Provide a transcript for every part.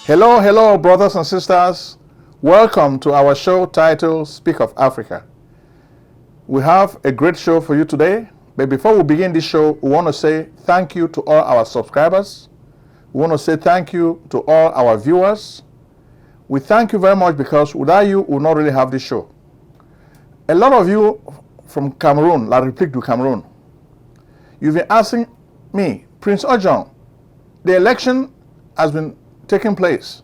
Hello, hello, brothers and sisters. Welcome to our show titled Speak of Africa. We have a great show for you today, but before we begin this show, we want to say thank you to all our subscribers. We want to say thank you to all our viewers. We thank you very much because without you, we will not really have this show. A lot of you from Cameroon, La République du Cameroon, you've been asking me, Prince Ojong, the election has been taking place.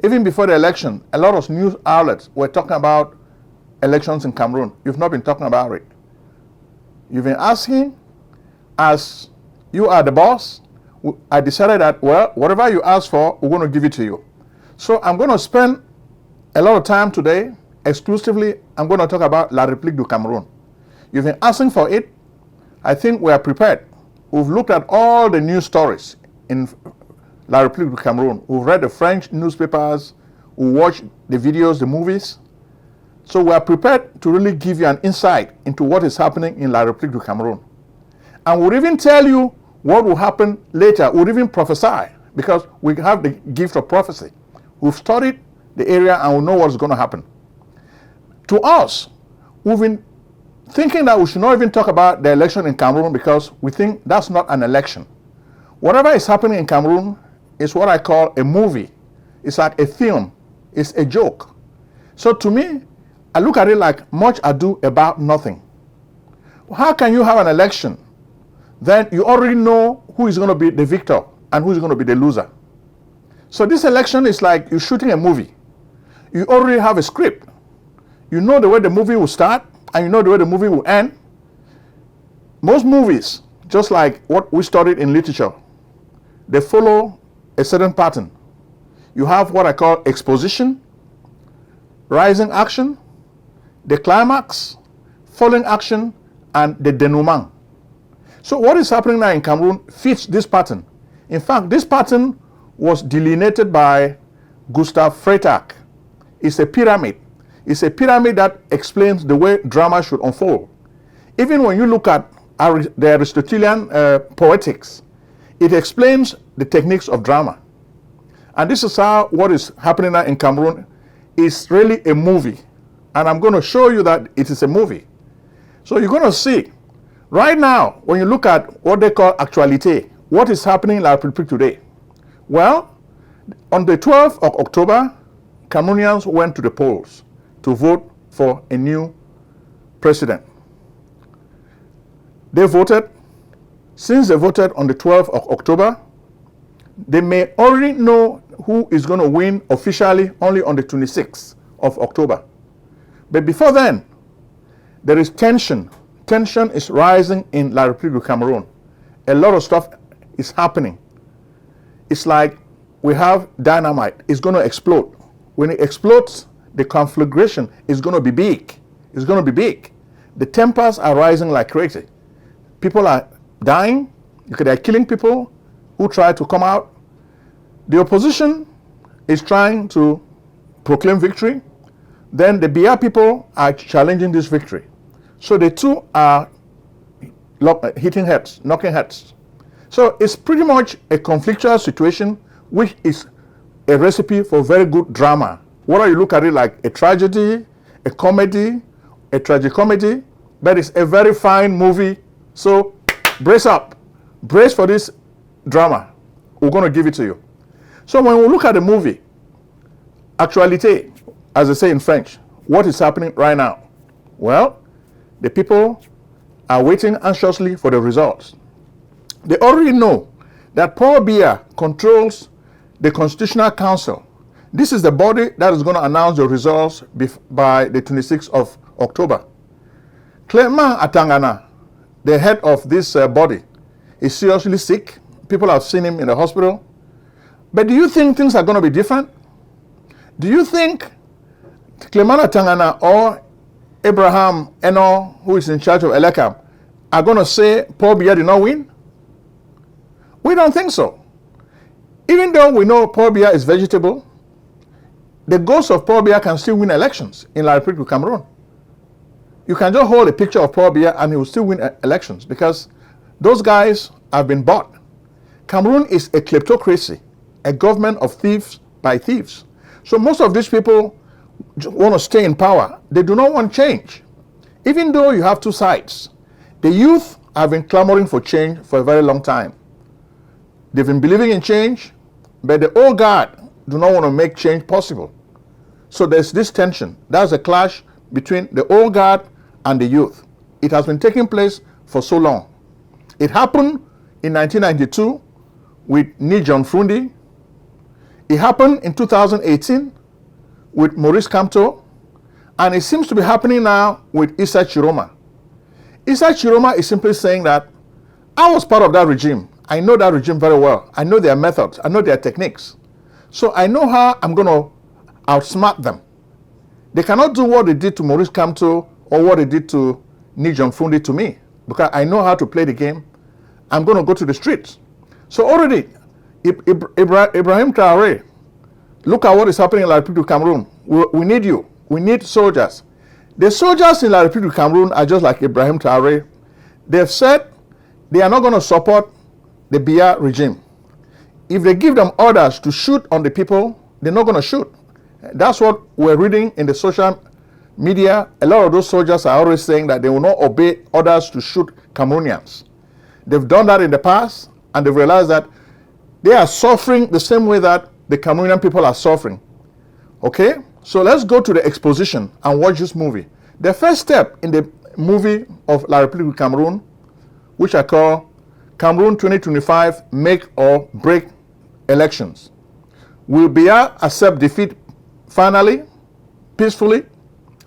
Even before the election, a lot of news outlets were talking about elections in Cameroon. You've not been talking about it. You've been asking, as you are the boss, I decided that, well, whatever you ask for, we're going to give it to you. So I'm going to spend a lot of time today, exclusively, I'm going to talk about La République du Cameroon. You've been asking for it. I think we are prepared. We've looked at all the news stories in La République du Cameroon. We've read the French newspapers, we watched the videos, the movies. So we are prepared to really give you an insight into what is happening in La République du Cameroon. And we'll even tell you what will happen later. We'll even prophesy because we have the gift of prophecy. We've studied the area and we know what's going to happen. To us, we've been thinking that we should not even talk about the election in Cameroon because we think that's not an election. Whatever is happening in Cameroon is what I call a movie. It's like a film. It's a joke. So to me, I look at it like much ado about nothing. How can you have an election? Then you already know who is going to be the victor and who is going to be the loser. So this election is like you're shooting a movie. You already have a script. You know the way the movie will start and you know the way the movie will end. Most movies, just like what we studied in literature, they follow a certain pattern. You have what I call exposition, rising action, the climax, falling action, and the denouement. So what is happening now in Cameroon fits this pattern. In fact, this pattern was delineated by Gustav Freytag. It's a pyramid. It's a pyramid that explains the way drama should unfold. Even when you look at the Aristotelian poetics, it explains the techniques of drama. And this is how what is happening now in Cameroon is really a movie. And I'm going to show you that it is a movie. So you're going to see, right now, when you look at what they call actualité, what is happening in La République today? Well, on the 12th of October, Cameroonians went to the polls to vote for a new president. They voted. Since they voted on the 12th of October, they may already know who is going to win officially only on the 26th of October. But before then, there is tension. Tension is rising in La République du Cameroon. A lot of stuff is happening. It's like we have dynamite. It's going to explode. When it explodes, the conflagration is going to be big. It's going to be big. The tempers are rising like crazy. People are dying. They're killing people who try to come out. The opposition is trying to proclaim victory. Then the Biya people are challenging this victory. So the two are hitting heads, knocking heads. So it's pretty much a conflictual situation, which is a recipe for very good drama. Whether you look at it like a tragedy, a comedy, a tragicomedy, but it's a very fine movie. So brace up. Brace for this drama. We're going to give it to you. So when we look at the movie, actualité, as they say in French, what is happening right now? Well, the people are waiting anxiously for the results. They already know that Paul Biya controls the Constitutional Council. This is the body that is going to announce the results by the 26th of October. Clement Atangana, the head of this body, is seriously sick. People have seen him in the hospital. But do you think things are going to be different? Do you think Clement Atangana or Abraham Eno, who is in charge of Elekam, are going to say Paul Biya did not win? We don't think so. Even though we know Paul Biya is vegetable, the ghost of Paul Biya can still win elections in La République du Cameroon. You can just hold a picture of Paul Biya and he will still win elections because those guys have been bought. Cameroon is a kleptocracy, a government of thieves by thieves. So most of these people want to stay in power. They do not want change. Even though you have two sides, the youth have been clamoring for change for a very long time. They've been believing in change, but the old guard do not want to make change possible. So there's this tension. That's a clash between the old guard and the youth. It has been taking place for so long. It happened in 1992 with Ojong. It happened in 2018 with Maurice Kamto, and it seems to be happening now with Issa Chiroma. Issa Chiroma is simply saying that I was part of that regime. I know that regime very well. I know their methods. I know their techniques. So I know how I'm going to outsmart them. They cannot do what they did to Maurice Kamto or what they did to Ojong to me, because I know how to play the game. I'm going to go to the streets. So already, Ibrahim Traoré, look at what is happening in La République du Cameroon. We need you. We need soldiers. The soldiers in La République du Cameroon are just like Ibrahim Traoré. They've said they are not going to support the Biya regime. If they give them orders to shoot on the people, they're not going to shoot. That's what we're reading in the social media. A lot of those soldiers are always saying that they will not obey orders to shoot Cameroonians. They've done that in the past, and they've realized that they are suffering the same way that the Cameroonian people are suffering. Okay? So let's go to the exposition and watch this movie. The first step in the movie of La République du Cameroon, which I call Cameroon 2025 Make or Break Elections. Will Biya accept defeat finally, peacefully?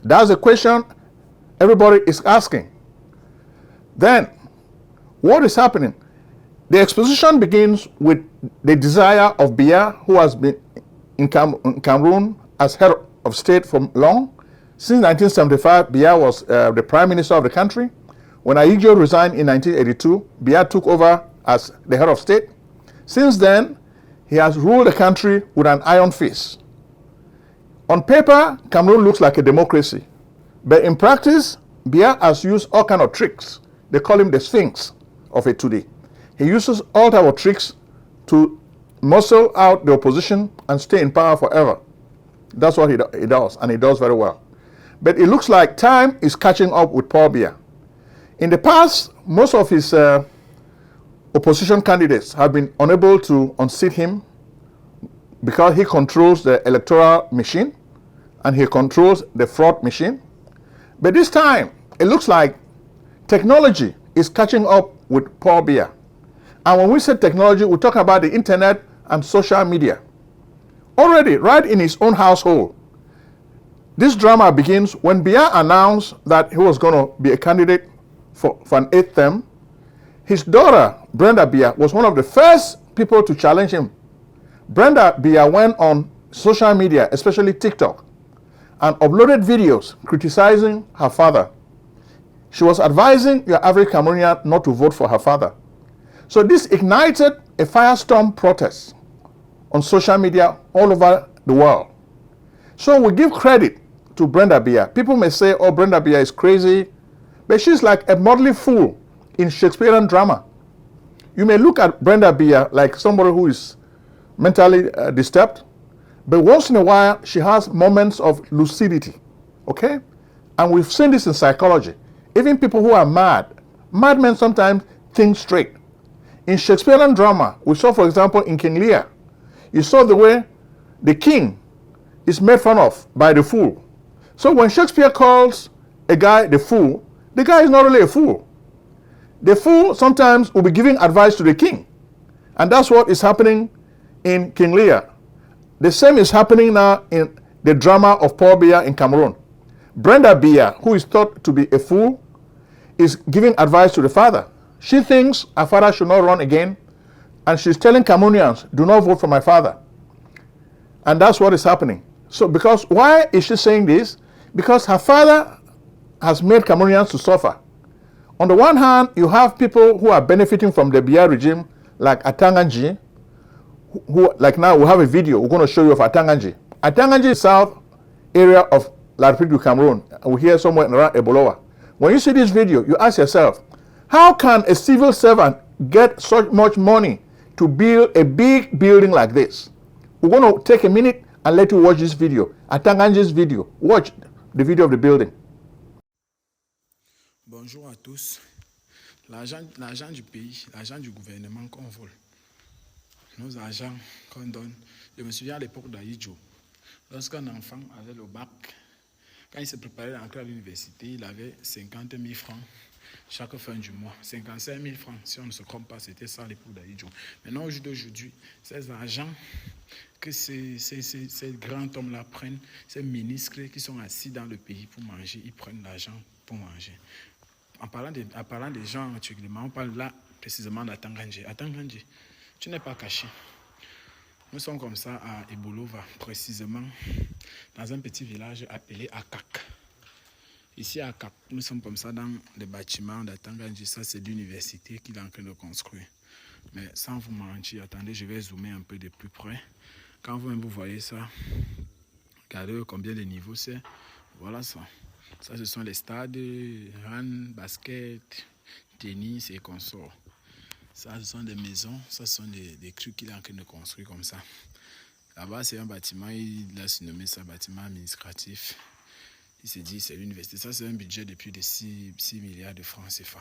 That's the question everybody is asking. Then, what is happening? The exposition begins with the desire of Biya, who has been in Cameroon as head of state for long. Since 1975, Biya was the prime minister of the country. When Aigio resigned in 1982, Biya took over as the head of state. Since then, he has ruled the country with an iron fist. On paper, Cameroon looks like a democracy. But in practice, Biya has used all kinds of tricks. They call him the Sphinx of it today. He uses all types of tricks to muscle out the opposition and stay in power forever. That's what he does, and he does very well. But it looks like time is catching up with Paul Biya. In the past, most of his opposition candidates have been unable to unseat him because he controls the electoral machine and he controls the fraud machine. But this time, it looks like technology is catching up with Paul Biya. And when we say technology, we talk about the internet and social media. Already, right in his own household, this drama begins when Biya announced that he was going to be a candidate for an 8th term. His daughter, Brenda Biya, was one of the first people to challenge him. Brenda Biya went on social media, especially TikTok, and uploaded videos criticizing her father. She was advising your average Cameroonian not to vote for her father. So this ignited a firestorm protest on social media all over the world. So we give credit to Brenda Biya. People may say, oh, Brenda Biya is crazy, but she's like a motley fool in Shakespearean drama. You may look at Brenda Biya like somebody who is mentally disturbed, but once in a while she has moments of lucidity, okay? And we've seen this in psychology. Even people who are madmen sometimes think straight. In Shakespearean drama, we saw, for example, in King Lear, you saw the way the king is made fun of by the fool. So when Shakespeare calls a guy the fool, the guy is not really a fool. The fool sometimes will be giving advice to the king. And that's what is happening in King Lear. The same is happening now in the drama of Paul Biya in Cameroon. Brenda Biya, who is thought to be a fool, is giving advice to the father. She thinks her father should not run again, and she's telling Cameroonians, do not vote for my father. And that's what is happening. So why is she saying this? Because her father has made Cameroonians to suffer. On the one hand, you have people who are benefiting from the Biya regime, like Atanganji, who, like now we have a video we're going to show you of Atanganji. Atanganji is south area of La République du Cameroon. We're here somewhere around Ebolowa. When you see this video, you ask yourself, how can a civil servant get so much money to build a big building like this? We're going to take a minute and let you watch this video. Atanganji's video. Watch the video of the building. Bonjour à tous. L'argent du pays, l'argent du gouvernement qu'on vole, nos argents qu'on donne. Je me souviens à l'époque d'Aïdjo, lorsqu'un enfant avait le bac, quand il se préparait à entrer à l'université, il avait 50 000 francs chaque fin du mois. 55 000 francs, si on ne se trompe pas, c'était ça l'époque d'Aïdjo. Maintenant, au jour d'aujourd'hui, ces argents que ces grands hommes-là prennent, ces ministres qui sont assis dans le pays pour manger, ils prennent l'argent pour manger. En parlant des gens actuellement, on parle là précisément d'Atanganji. Atanganji, tu n'es pas caché. Nous sommes comme ça à Ebolova, précisément dans un petit village appelé Akak. Ici à Akak, nous sommes comme ça dans les bâtiments d'Atanganji. Ça, c'est l'université qu'il est en train de construire. Mais sans vous mentir, attendez, je vais zoomer un peu de plus près. Quand vous voyez ça, regardez combien de niveaux c'est. Voilà ça. Ça, ce sont les stades, hand, basket, tennis et consorts. Ça, ce sont des maisons, ça, ce sont des trucs qu'il est en train de construire comme ça. Là-bas, c'est un bâtiment, il a surnommé ça bâtiment administratif. Il s'est dit, c'est l'université. Ça, c'est un budget de plus de 6 milliards de francs CFA.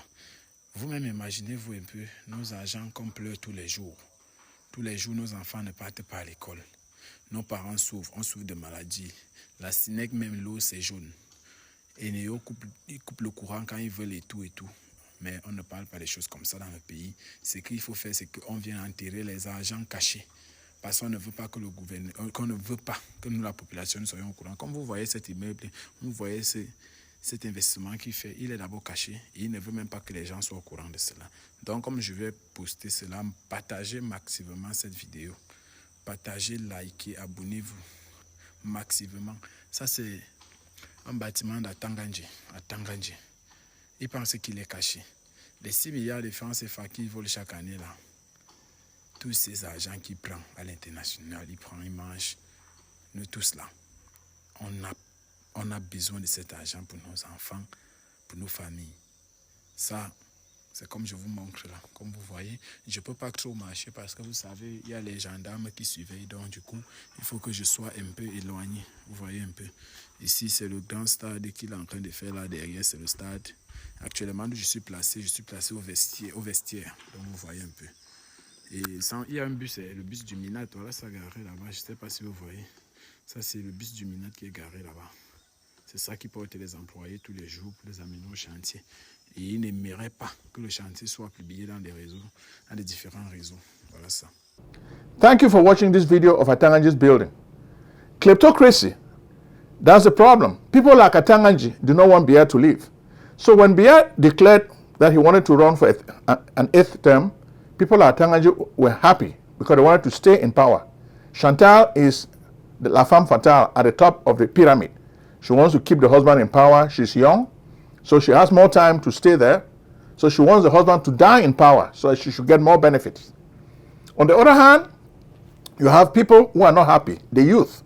Vous-même, imaginez-vous un peu nos agents qu'on pleure tous les jours. Tous les jours, nos enfants ne partent pas à l'école. Nos parents souffrent, on souffre de maladies. La SINEC, même l'eau, c'est jaune. Et Néo coupe le courant quand ils veulent et tout. Mais on ne parle pas des choses comme ça dans le pays. Ce qu'il faut faire, c'est qu'on vient enterrer les argents cachés. Parce qu'on ne veut pas que le gouvernement, qu'on ne veut pas que nous, la population, nous soyons au courant. Comme vous voyez cet immeuble, vous voyez cet investissement qu'il fait, il est d'abord caché. Et il ne veut même pas que les gens soient au courant de cela. Donc, comme je vais poster cela, partagez maximum cette vidéo. Partagez, likez, abonnez-vous maximum. Ça, c'est un bâtiment d'Atanganji. Il pense qu'il est caché. Les 6 milliards de francs CFA qu'il vole chaque année là, tous ces argents qu'il prend à l'international, il mange. Nous tous là, on a besoin de cet argent pour nos enfants, pour nos familles. Ça, c'est comme je vous montre là. Comme vous voyez, je ne peux pas trop marcher parce que vous savez, il y a les gendarmes qui surveillent. Donc du coup, il faut que je sois un peu éloigné. Vous voyez un peu. Ici, c'est le grand stade qu'il est en train de faire là derrière. C'est le stade. Actuellement, je suis placé au vestiaire. Donc vous voyez un peu. Et il y a un bus, c'est le bus du Minat. Voilà, ça garé là-bas. Je ne sais pas si vous voyez. Ça, c'est le bus du Minat qui est garé là-bas. C'est ça qui porte les employés tous les jours pour les amener au chantier. Et il n'aimerait pas que le chantier soit publié dans des réseaux, dans les différents réseaux. Voilà ça. Thank you for watching this video of Atanganji's building. Kleptocracy, that's the problem. People like Atanganji do not want Biya to leave. So when Biya declared that he wanted to run for an 8th term, people like Atanganji were happy because they wanted to stay in power. Chantal is la femme fatale at the top of the pyramid. She wants to keep the husband in power. She's young, so she has more time to stay there. So she wants the husband to die in power so she should get more benefits. On the other hand, you have people who are not happy, the youth.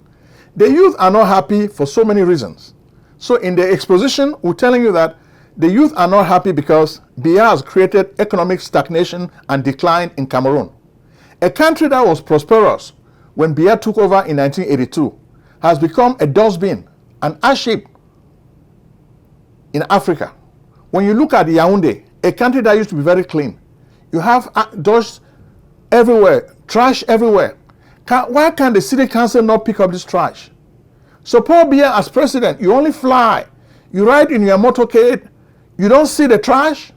The youth are not happy for so many reasons. So in the exposition, we're telling you that the youth are not happy because Biya has created economic stagnation and decline in Cameroon. A country that was prosperous when Biya took over in 1982 has become a dustbin, an ash heap in Africa. When you look at Yaoundé, a country that used to be very clean, you have dust everywhere, trash everywhere. Why can't the city council not pick up this trash? So Paul Biya as president, you only fly. You ride in your motorcade. You don't see the trash.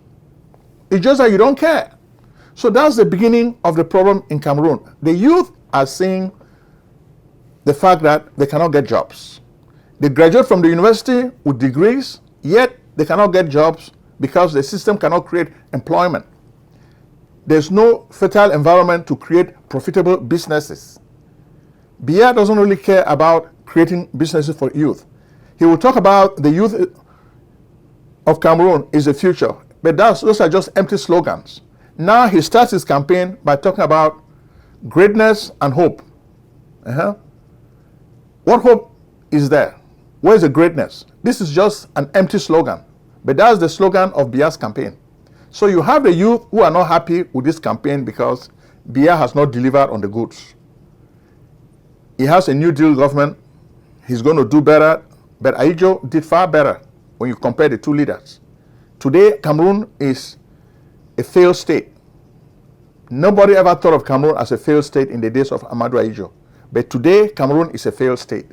It's just that you don't care. So that's the beginning of the problem in Cameroon. The youth are seeing the fact that they cannot get jobs. They graduate from the university with degrees, yet they cannot get jobs because the system cannot create employment. There's no fertile environment to create profitable businesses. Biya doesn't really care about creating businesses for youth. He will talk about the youth of Cameroon is the future, but those are just empty slogans. Now he starts his campaign by talking about greatness and hope. What hope is there? Where's the greatness? This is just an empty slogan, but that's the slogan of Biya's campaign. So you have the youth who are not happy with this campaign because Biya has not delivered on the goods. he has a New Deal government. He's going to do better. But Aidjo did far better when you compare the two leaders. Today, Cameroon is a failed state. Nobody ever thought of Cameroon as a failed state in the days of Amadou Aidjo. But today, Cameroon is a failed state.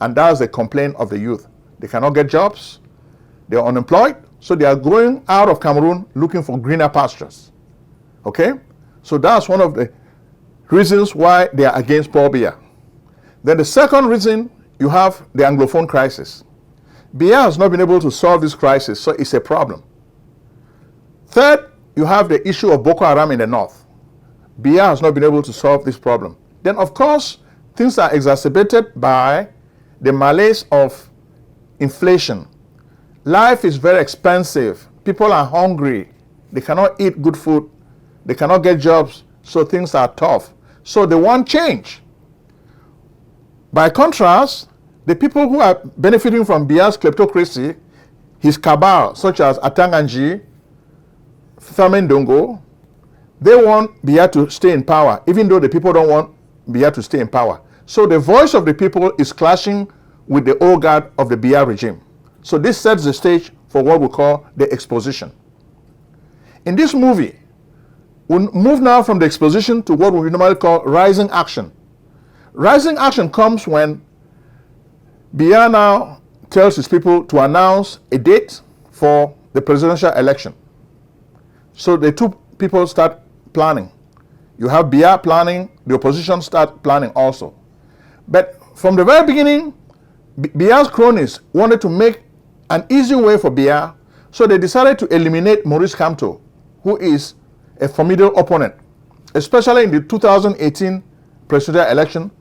And that's the complaint of the youth. They cannot get jobs. They are unemployed. So they are going out of Cameroon looking for greener pastures. Okay? So that's one of the reasons why they are against Paul Biya. Then the second reason, you have the Anglophone crisis. Biya has not been able to solve this crisis, so it's a problem. Third, you have the issue of Boko Haram in the north. Biya has not been able to solve this problem. Then, of course, things are exacerbated by the malaise of inflation. Life is very expensive. People are hungry. They cannot eat good food. They cannot get jobs, so things are tough. So they want change. By contrast, the people who are benefiting from Biya's kleptocracy, his cabal, such as Atanganji, Famen Dongo, they want Biya to stay in power, even though the people don't want Biya to stay in power. So the voice of the people is clashing with the old guard of the Biya regime. So this sets the stage for what we call the exposition. In this movie, we move now from the exposition to what we normally call rising action. Rising action comes when Biya now tells his people to announce a date for the presidential election. So the two people start planning. You have Biya planning, the opposition start planning also. But from the very beginning, Biya's cronies wanted to make an easy way for Biya, so they decided to eliminate Maurice Kamto, who is a formidable opponent, especially in the 2018 presidential election.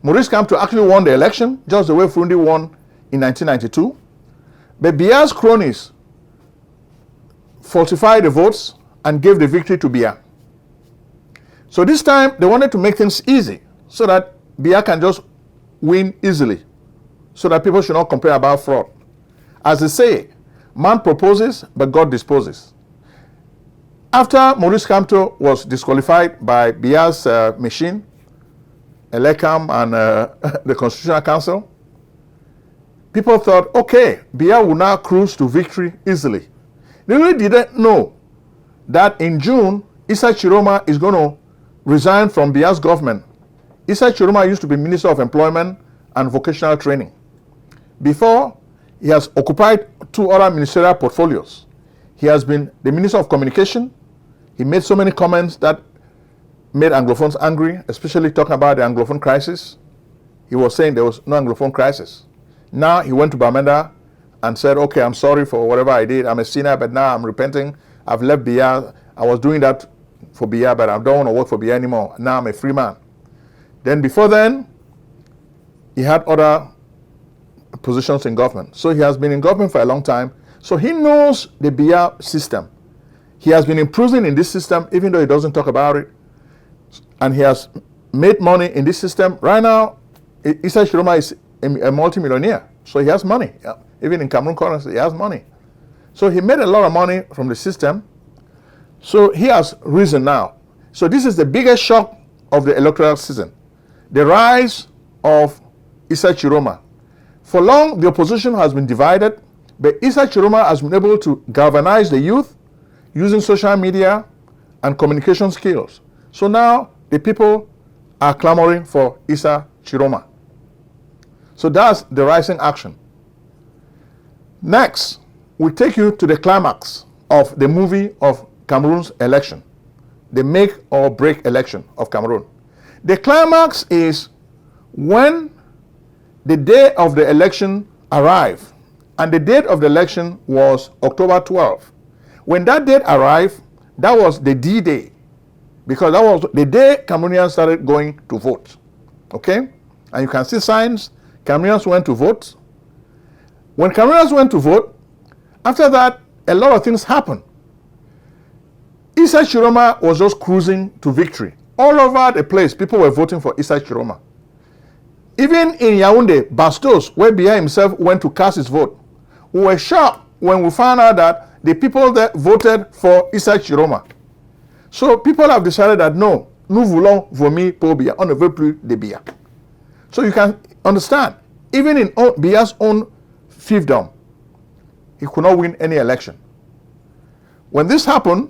Maurice Kamto actually won the election, just the way Burundi won in 1992. But Biya's cronies falsified the votes and gave the victory to Biya. So this time, they wanted to make things easy, so that Biya can just win easily, so that people should not complain about fraud. As they say, man proposes, but God disposes. After Maurice Kamto was disqualified by Biya's machine, Elekam and the Constitutional Council, people thought, okay, Biya will now cruise to victory easily. They really didn't know that in June, Issa Chiroma is going to resign from Biya's government. Issa Chiroma used to be Minister of Employment and Vocational Training. Before, he has occupied two other ministerial portfolios. He has been the Minister of Communication. He made so many comments that made Anglophones angry, especially talking about the Anglophone crisis. He was saying there was no Anglophone crisis. Now he went to Bamenda and said, okay, I'm sorry for whatever I did. I'm a sinner, but now I'm repenting. I've left Biya. I was doing that for Biya, but I don't want to work for Biya anymore. Now I'm a free man. Then before then, he had other positions in government. So he has been in government for a long time. So he knows the Biya system. He has been improving in this system, even though he doesn't talk about it. And he has made money in this system. Right now, Issa Chiroma is a multimillionaire. So he has money. Even in Cameroon currency, he has money. So he made a lot of money from the system. So he has risen now. So this is the biggest shock of the electoral season. The rise of Issa Chiroma. For long, the opposition has been divided, but Issa Chiroma has been able to galvanize the youth using social media and communication skills. So now the people are clamoring for Issa Chiroma. So that's the rising action. Next, we take you to the climax of the movie of Cameroon's election, the make or break election of Cameroon. The climax is when the day of the election arrived, and the date of the election was October 12. When that date arrived, that was the D-Day, because that was the day Cameroonians started going to vote. Okay? And you can see signs, Cameroonians went to vote. When Cameroonians went to vote, after that, a lot of things happened. Issa Chiroma was just cruising to victory. All over the place, people were voting for Issa Chiroma. Even in Yaoundé, Bastos, where Biya himself went to cast his vote, we were shocked when we found out that the people that voted for Issa Chiroma. So people have decided that no, nous voulons vomir pour Biya, on ne veut plus de Biya. So you can understand, even in Biya's own fiefdom, he could not win any election. When this happened,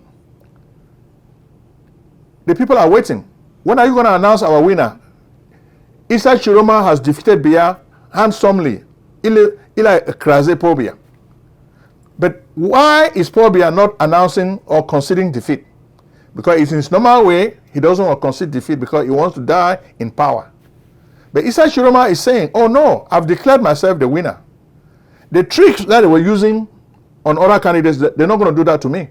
the people are waiting. When are you going to announce our winner? Issa Chiroma has defeated Biya handsomely. Il a écrasé Paul Biya. But why is Paul Biya not announcing or conceding defeat? Because it's in his normal way, he doesn't want to concede defeat because he wants to die in power. But Issa Chiroma is saying, oh no, I've declared myself the winner. The tricks that they were using on other candidates, they're not going to do that to me.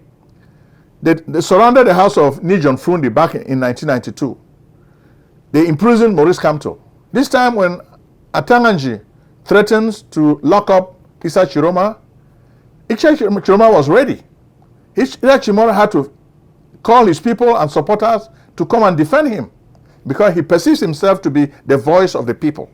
They surrounded the house of NEWSWORTHY back in 1992. They imprisoned Maurice Kamto. This time when Atanganji threatens to lock up Issa Chiroma, Issa Chiroma was ready. Issa Chiroma had to call his people and supporters to come and defend him because he perceives himself to be the voice of the people.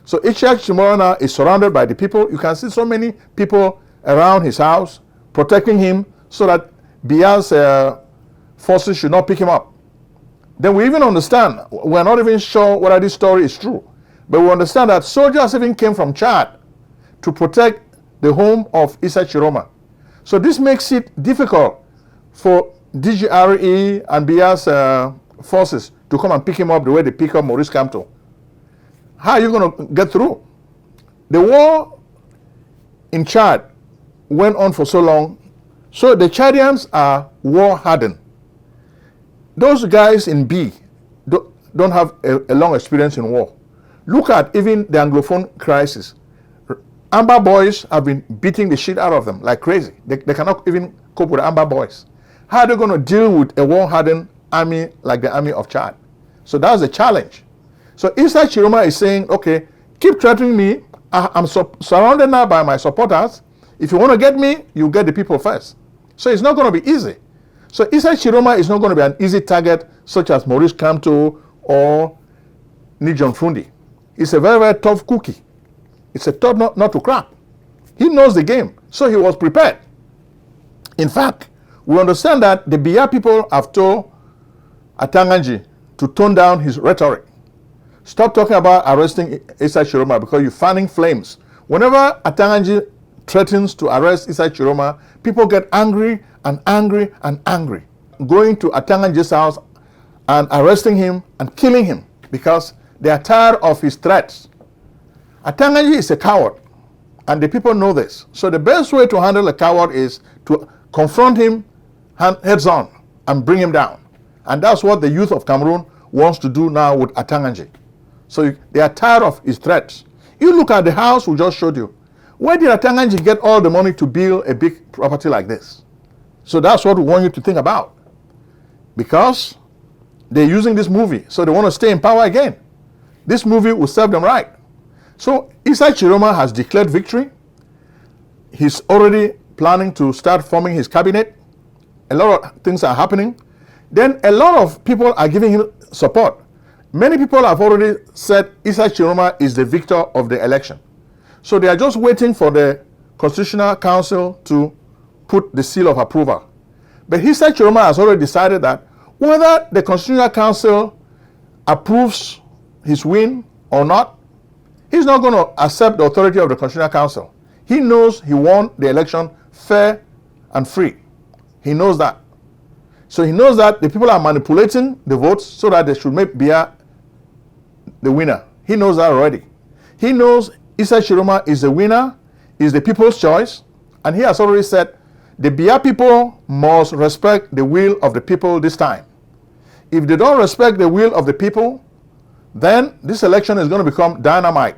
So Issa Chiroma is surrounded by the people. You can see so many people around his house protecting him so that Biya's forces should not pick him up. Then we even understand, we're not even sure whether this story is true, but we understand that soldiers even came from Chad to protect the home of Issa Chiroma. So this makes it difficult for DGRE and Biya's forces to come and pick him up the way they pick up Maurice Kamto. How are you going to get through? The war in Chad went on for so long, so the Chadians are war hardened. Those guys in B don't have a long experience in war. Look at even the Anglophone crisis. Amber boys have been beating the shit out of them like crazy. They cannot even cope with Amber boys. How are they going to deal with a war-hardened army like the army of Chad? So that's the challenge. So Issa Chiroma is saying, okay, keep threatening me. I'm surrounded now by my supporters. If you want to get me, you get the people first. So it's not going to be easy. So Issa Chiroma is not going to be an easy target such as Maurice Kamto or NEWSWORTHY. It's a very, very tough cookie. It's a tough not to crack. He knows the game, so he was prepared. In fact, we understand that the Biya people have told Atanganji to tone down his rhetoric. Stop talking about arresting Issa Chiroma because you're fanning flames. Whenever Atanganji threatens to arrest Issa Chiroma, people get angry and angry and angry, going to Atanganji's house and arresting him and killing him because they are tired of his threats. Atanganji is a coward, and the people know this. So the best way to handle a coward is to confront him heads on and bring him down. And that's what the youth of Cameroon wants to do now with Atanganji. So they are tired of his threats. You look at the house we just showed you. Where did Atanganji get all the money to build a big property like this? So that's what we want you to think about. Because they're using this movie, so they want to stay in power again. This movie will serve them right. So Issa Chiroma has declared victory. He's already planning to start forming his cabinet. A lot of things are happening. Then a lot of people are giving him support. Many people have already said Issa Chiroma is the victor of the election. So they are just waiting for the Constitutional Council to put the seal of approval. But Issa Chiroma has already decided that whether the Constitutional Council approves his win or not, he's not going to accept the authority of the Constitutional Council. He knows he won the election fair and free. He knows that. So he knows that the people are manipulating the votes so that they should make Biya the winner. He knows that already. He knows Issa Chiroma is the winner, is the people's choice, and he has already said the Biya people must respect the will of the people this time. If they don't respect the will of the people, then this election is going to become dynamite.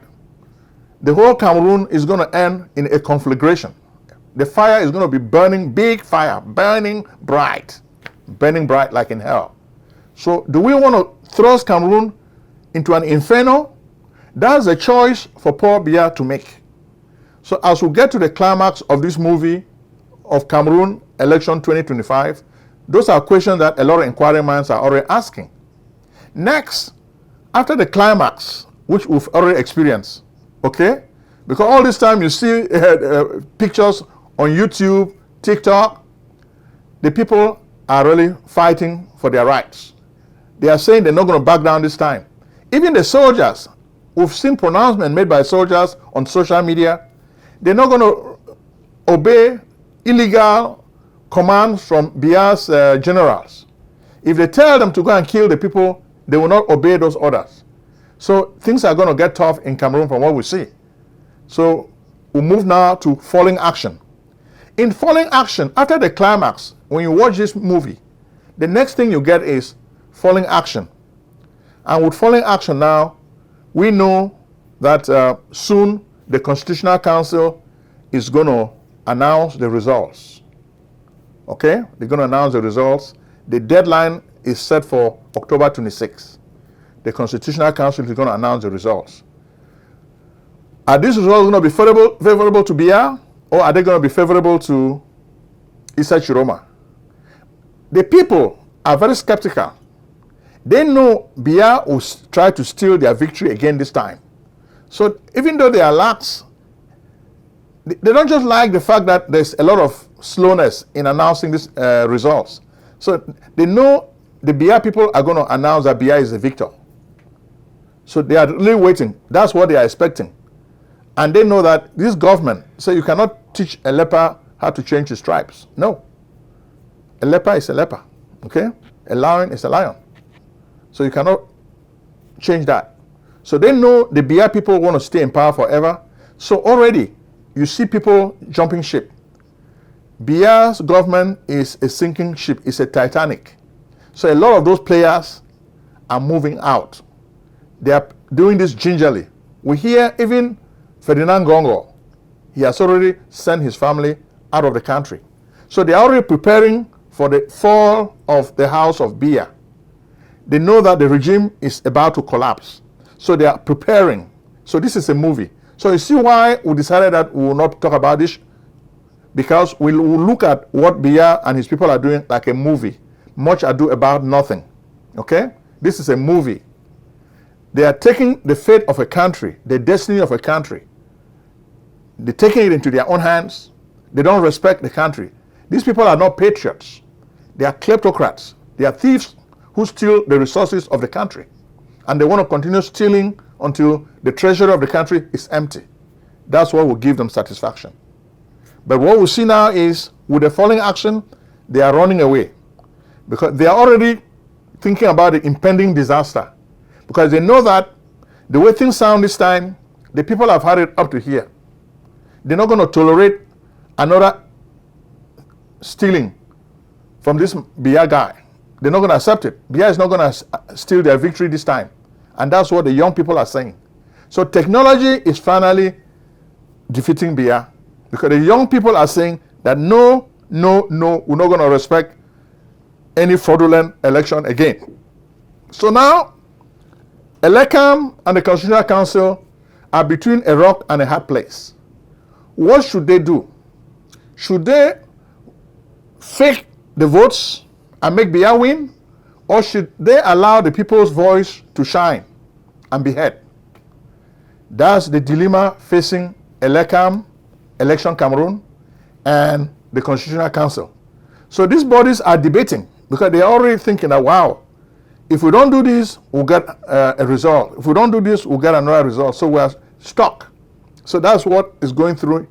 The whole Cameroon is going to end in a conflagration. The fire is going to be burning, big fire, burning bright like in hell. So do we want to thrust Cameroon into an inferno? That's a choice for Paul Biya to make. So as we get to the climax of this movie of Cameroon election 2025, those are questions that a lot of inquiring minds are already asking. Next, after the climax, which we've already experienced, okay? Because all this time you see pictures on YouTube, TikTok, the people are really fighting for their rights. They are saying they're not going to back down this time. Even the soldiers We've seen pronouncements made by soldiers on social media. They're not going to obey illegal commands from Biya's generals. If they tell them to go and kill the people, they will not obey those orders. So things are going to get tough in Cameroon from what we see. So we'll move now to falling action. In falling action, after the climax, when you watch this movie, the next thing you get is falling action. And with falling action now, we know that soon the Constitutional Council is going to announce the results. Okay? They're going to announce the results. The deadline is set for October 26th. The Constitutional Council is going to announce the results. Are these results going to be favorable to Biya, or are they going to be favorable to Issa Chiroma? The people are very skeptical. They know Biya will try to steal their victory again this time. So even though they are lax, they don't just like the fact that there's a lot of slowness in announcing these results. So they know the Biya people are going to announce that Biya is the victor. So they are really waiting. That's what they are expecting. And they know that this government, so you cannot teach a leper how to change his stripes. No. A leper is a leper. Okay? A lion is a lion. So you cannot change that. So they know the Biya people want to stay in power forever. So already you see people jumping ship. Biya's government is a sinking ship. It's a Titanic. So a lot of those players are moving out. They are doing this gingerly. We hear even Ferdinand Gongo, he has already sent his family out of the country. So they are already preparing for the fall of the house of Biya. They know that the regime is about to collapse. So they are preparing. So this is a movie. So you see why we decided that we will not talk about this, because we will look at what Biya and his people are doing like a movie. Much ado about nothing. Okay? This is a movie. They are taking the fate of a country, the destiny of a country. They're taking it into their own hands. They don't respect the country. These people are not patriots. They are kleptocrats. They are thieves who steal the resources of the country. And they want to continue stealing until the treasury of the country is empty. That's what will give them satisfaction. But what we see now is, with the falling action, they are running away. Because they are already thinking about the impending disaster. Because they know that the way things sound this time, the people have had it up to here. They're not going to tolerate another stealing from this Biya guy. They're not going to accept it. Biya is not going to steal their victory this time. And that's what the young people are saying. So technology is finally defeating Biya. Because the young people are saying that no, we're not going to respect any fraudulent election again. So now, Elecam and the Constitutional Council are between a rock and a hard place. What should they do? Should they fake the votes and make Biya win? Or should they allow the people's voice to shine and be heard? That's the dilemma facing Elecam, Election Cameroon, and the Constitutional Council. So these bodies are debating because they are already thinking that, wow, if we don't do this, we'll get a result. If we don't do this, we'll get another result. So we're stuck. So that's what is going through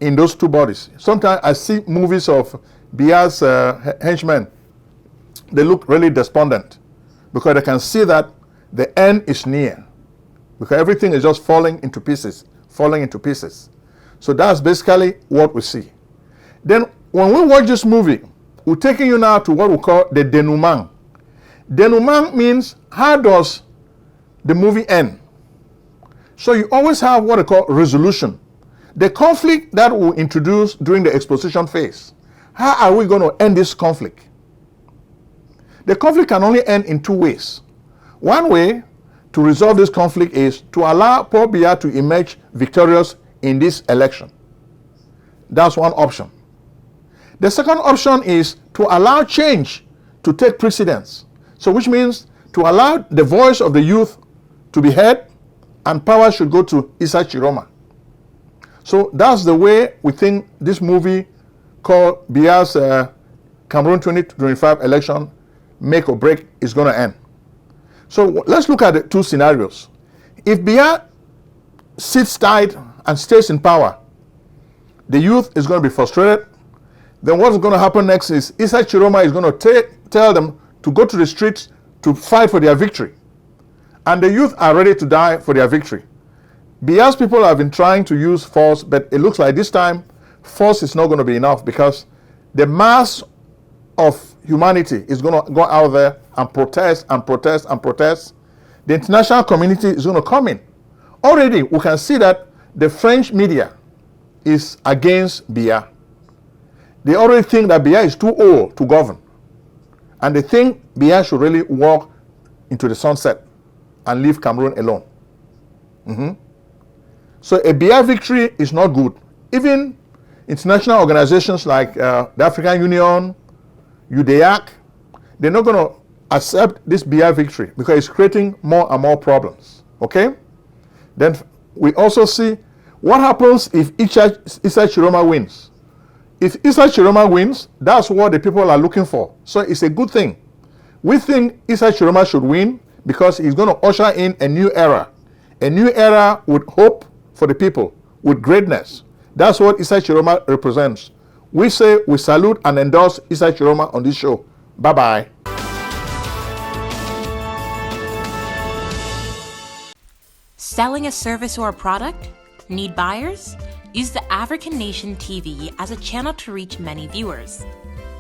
in those two bodies. Sometimes I see movies of Biya's henchmen. They look really despondent because they can see that the end is near. Because everything is just falling into pieces. So that's basically what we see. Then when we watch this movie, we're taking you now to what we call the denouement. Denouement means, how does the movie end? So you always have what they call resolution. The conflict that we introduce during the exposition phase. How are we going to end this conflict? The conflict can only end in two ways. One way to resolve this conflict is to allow Paul Biya to emerge victorious in this election. That's one option. The second option is to allow change to take precedence. So which means to allow the voice of the youth to be heard, and power should go to Issa Chiroma. So that's the way we think this movie called Biya's Cameroon 2025 election, make or break, is going to end. So let's look at the two scenarios. If Biya sits tight and stays in power, the youth is going to be frustrated. Then what's going to happen next is Issa Chiroma is going to tell them to go to the streets to fight for their victory. And the youth are ready to die for their victory. Biya's people have been trying to use force, but it looks like this time force is not going to be enough, because the mass of humanity is going to go out there and protest and protest and protest. The international community is going to come in. Already, we can see that the French media is against Biya. They already think that Biya is too old to govern. And they think Biya should really walk into the sunset and leave Cameroon alone. So a Biya victory is not good. Even international organizations like the African Union, UDEAC, they're not going to accept this Biya victory because it's creating more and more problems. Okay? Then we also see what happens if Issa Chiroma wins. If Issa Chiroma wins, that's what the people are looking for. So it's a good thing. We think Issa Chiroma should win because he's going to usher in a new era with hope for the people, with greatness. That's what Issa Chiroma represents. We say we salute and endorse Issa Chiroma on this show. Bye-bye. Selling a service or a product? Need buyers? Use the African Nation TV as a channel to reach many viewers.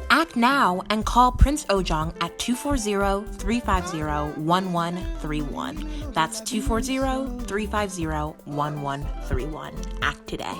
Act now and call Prince Ojong at 240-350-1131. That's 240-350-1131. Act today.